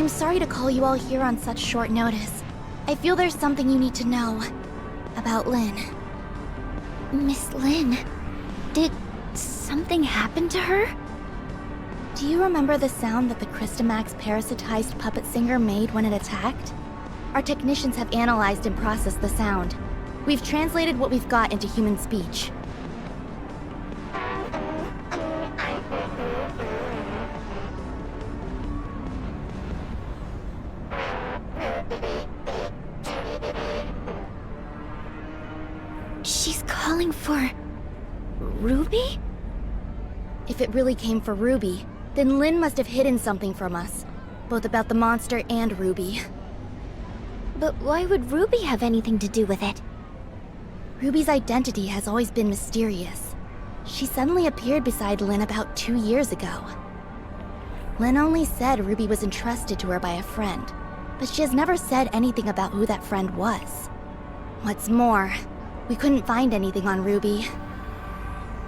I'm sorry to call you all here on such short notice. I feel there's something you need to know about Lynn. Miss Lynn, did something happen to her? Do you remember the sound that the Christomax parasitized puppet singer made when it attacked? Our technicians have analyzed and processed the sound. We've translated what we've got into human speech. She's calling for... Ruby? If it really came for Ruby, then Lynn must have hidden something from us, both about the monster and Ruby. But why would Ruby have anything to do with it? Ruby's identity has always been mysterious. She suddenly appeared beside Lynn about 2 years ago. Lynn only said Ruby was entrusted to her by a friend, but she has never said anything about who that friend was. What's more, we couldn't find anything on Ruby.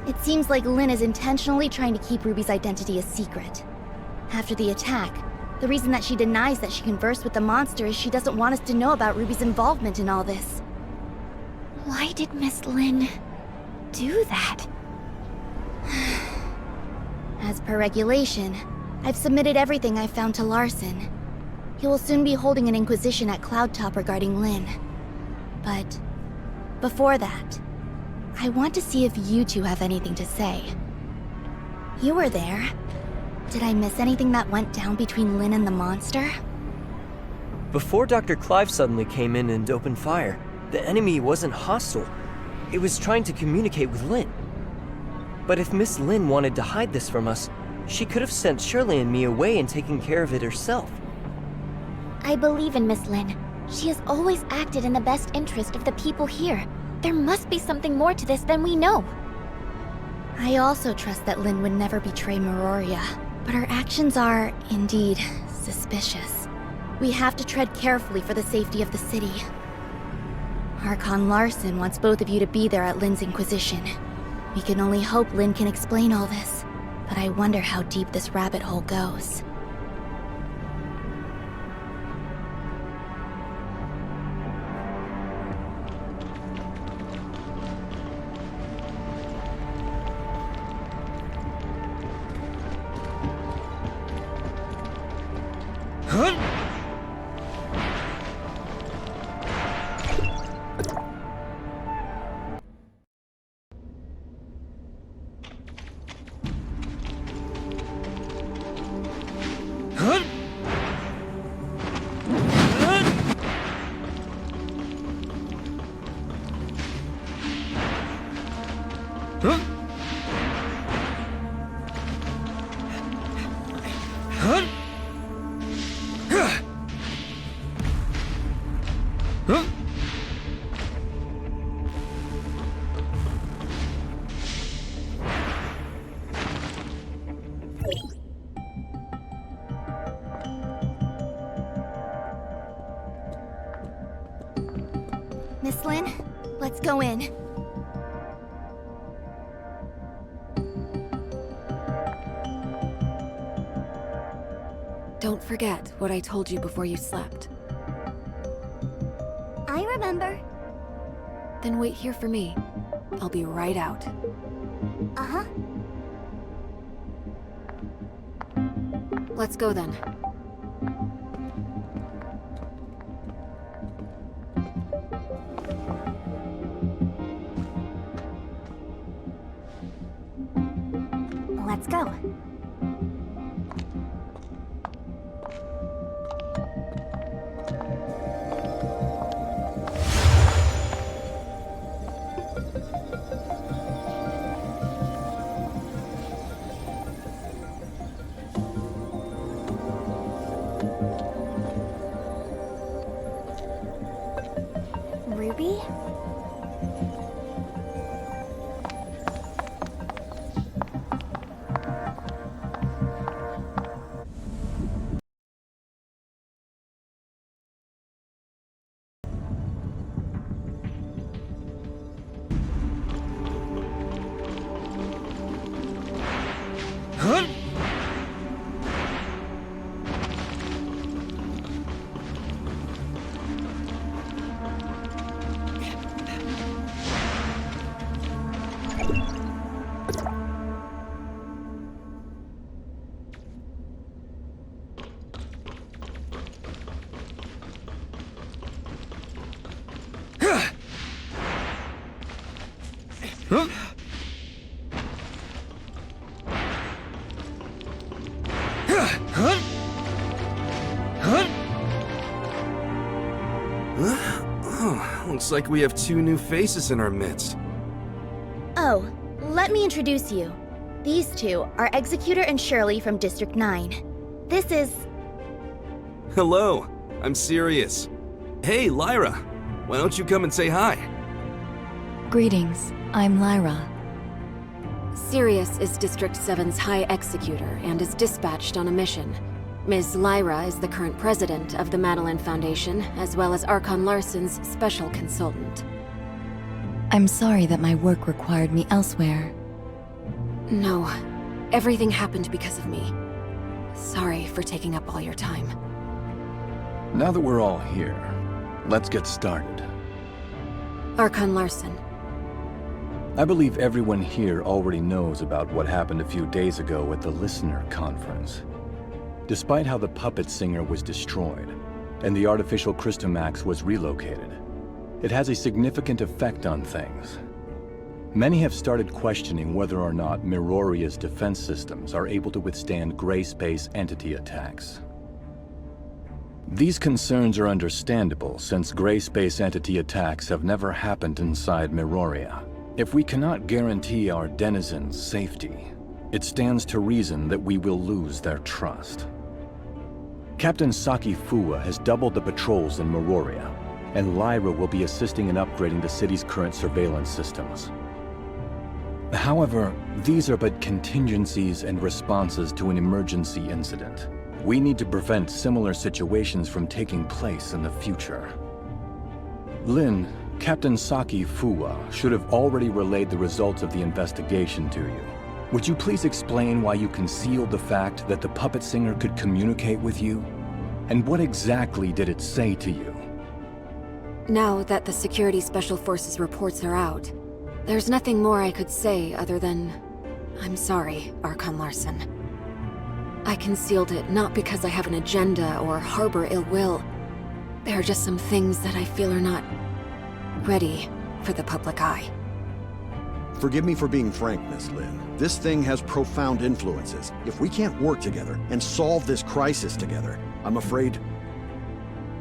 It seems like Lynn is intentionally trying to keep Ruby's identity a secret. After the attack, the reason that she denies that she conversed with the monster is she doesn't want us to know about Ruby's involvement in all this. Why did Miss Lynn do that? As per regulation, I've submitted everything I've found to Larson. He will soon be holding an inquisition at Cloudtop regarding Lynn. But before that, I want to see if you two have anything to say. You were there. Did I miss anything that went down between Lynn and the monster? Before Dr. Clive suddenly came in and opened fire, the enemy wasn't hostile. It was trying to communicate with Lynn. But if Miss Lynn wanted to hide this from us, she could have sent Shirley and me away and taken care of it herself. I believe in Miss Lynn. She has always acted in the best interest of the people here. There must be something more to this than we know. I also trust that Lynn would never betray Meroria, but her actions are, indeed, suspicious. We have to tread carefully for the safety of the city. Archon Larson wants both of you to be there at Lynn's Inquisition. We can only hope Lynn can explain all this, but I wonder how deep this rabbit hole goes. Miss Lynn, let's go in. Don't forget what I told you before you slept. I remember. Then wait here for me. I'll be right out. Uh-huh. Let's go then. Let's go. Ruby? Looks like we have two new faces in our midst. Oh, let me introduce you. These two are Executor and Shirley from District 9. This is... Hello, I'm Sirius. Hey, Lyra. Why don't you come and say hi? Greetings, I'm Lyra. Sirius is District 7's High Executor and is dispatched on a mission. Ms. Lyra is the current president of the Madeline Foundation, as well as Archon Larson's special consultant. I'm sorry that my work required me elsewhere. No, everything happened because of me. Sorry for taking up all your time. Now that we're all here, let's get started. Archon Larson. I believe everyone here already knows about what happened a few days ago at the Listener Conference. Despite how the puppet singer was destroyed, and the artificial Christomax was relocated, it has a significant effect on things. Many have started questioning whether or not Miroria's defense systems are able to withstand gray space entity attacks. These concerns are understandable since gray space entity attacks have never happened inside Miroria. If we cannot guarantee our denizens' safety, it stands to reason that we will lose their trust. Captain Saki Fuwa has doubled the patrols in Miroria, and Lyra will be assisting in upgrading the city's current surveillance systems. However, these are but contingencies and responses to an emergency incident. We need to prevent similar situations from taking place in the future. Lin, Captain Saki Fuwa should have already relayed the results of the investigation to you. Would you please explain why you concealed the fact that the puppet singer could communicate with you? And what exactly did it say to you? Now that the Security Special Forces reports are out, there's nothing more I could say other than... I'm sorry, Archon Larson. I concealed it not because I have an agenda or harbor ill will. There are just some things that I feel are not ready for the public eye. Forgive me for being frank, Miss Lin. This thing has profound influences. If we can't work together and solve this crisis together, I'm afraid...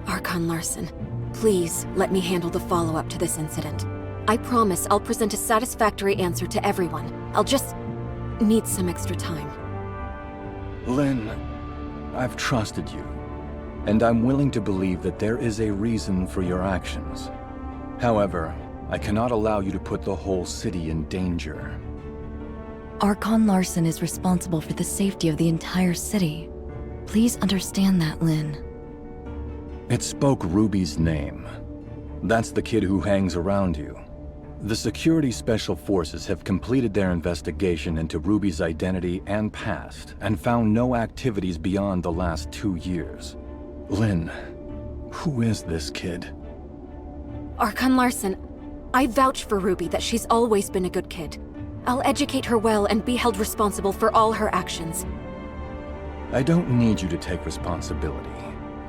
Archon Larson, please let me handle the follow-up to this incident. I promise I'll present a satisfactory answer to everyone. I'll just need some extra time. Lin, I've trusted you, and I'm willing to believe that there is a reason for your actions. However, I cannot allow you to put the whole city in danger. Archon Larson is responsible for the safety of the entire city. Please understand that, Lin. It spoke Ruby's name. That's the kid who hangs around you. The Security Special Forces have completed their investigation into Ruby's identity and past, and found no activities beyond the last 2 years. Lin, who is this kid? Archon Larson, I vouch for Ruby that she's always been a good kid. I'll educate her well and be held responsible for all her actions. I don't need you to take responsibility.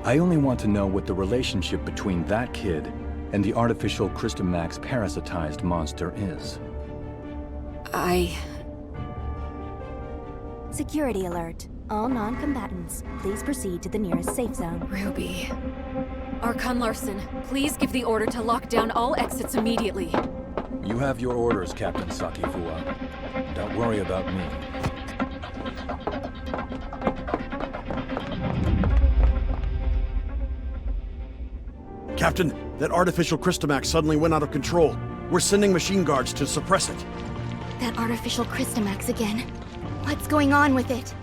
I only want to know what the relationship between that kid and the artificial Christomax parasitized monster is. Security alert. All non-combatants, please proceed to the nearest safe zone. Ruby. Archon Larson, please give the order to lock down all exits immediately. You have your orders, Captain Saki Fuwa. Don't worry about me. Captain, that artificial Christomax suddenly went out of control. We're sending machine guards to suppress it. That artificial Christomax again. What's going on with it?